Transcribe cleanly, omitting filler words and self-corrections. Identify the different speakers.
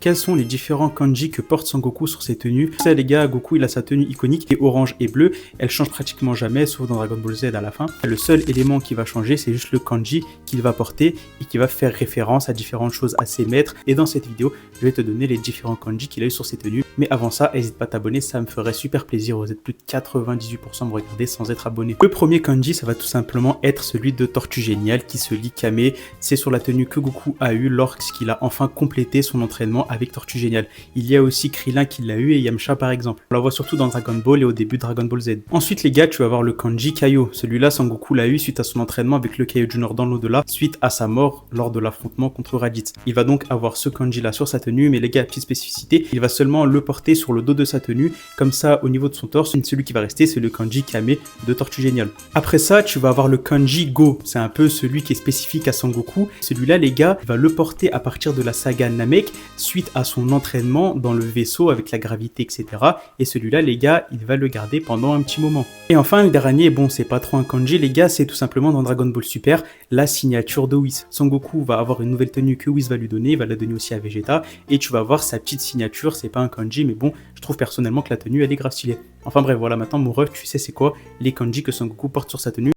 Speaker 1: Quels sont les différents kanji que porte Sangoku sur ses tenues? Ça les gars, Goku il a sa tenue iconique qui est orange et bleu, elle change pratiquement jamais sauf dans Dragon Ball Z à la fin. Le seul élément qui va changer c'est juste le kanji qu'il va porter et qui va faire référence à différentes choses à ses maîtres, et dans cette vidéo je vais te donner les différents kanji qu'il a eu sur ses tenues. Mais avant ça, n'hésite pas à t'abonner, ça me ferait super plaisir. Vous êtes plus de 98% à me regarder sans être abonné. Le premier kanji ça va tout simplement être celui de Tortue Géniale qui se lit Kame. C'est sur la tenue que Goku a eu lorsqu'il a enfin complété son entraînement avec Tortue Géniale. Il y a aussi Krillin qui l'a eu et Yamcha par exemple. On la voit surtout dans Dragon Ball et au début de Dragon Ball Z. Ensuite les gars, tu vas avoir le kanji Kaio. Celui-là Sangoku l'a eu suite à son entraînement avec le Kaio dans l'au-delà, suite à sa mort lors de l'affrontement contre Raditz. Il va donc avoir ce kanji là sur sa tenue, mais les gars, petite spécificité, il va seulement le porter sur le dos de sa tenue, comme ça au niveau de son torse, celui qui va rester c'est le kanji Kame de Tortue Géniale. Après ça, tu vas avoir le kanji Go, c'est un peu celui qui est spécifique à Sangoku. Celui-là les gars, il va le porter à partir de la saga Namek, suite à son entraînement dans le vaisseau avec la gravité, etc. Et celui-là, les gars, il va le garder pendant un petit moment. Et enfin, le dernier, bon, c'est pas trop un kanji, les gars, c'est tout simplement dans Dragon Ball Super, la signature de Whis. Sangoku va avoir une nouvelle tenue que Whis va lui donner, il va la donner aussi à Vegeta, et tu vas voir sa petite signature, c'est pas un kanji, mais bon, je trouve personnellement que la tenue, elle est grave stylée. Enfin bref, voilà, maintenant, mon ref, tu sais c'est quoi les kanji que Sangoku porte sur sa tenue.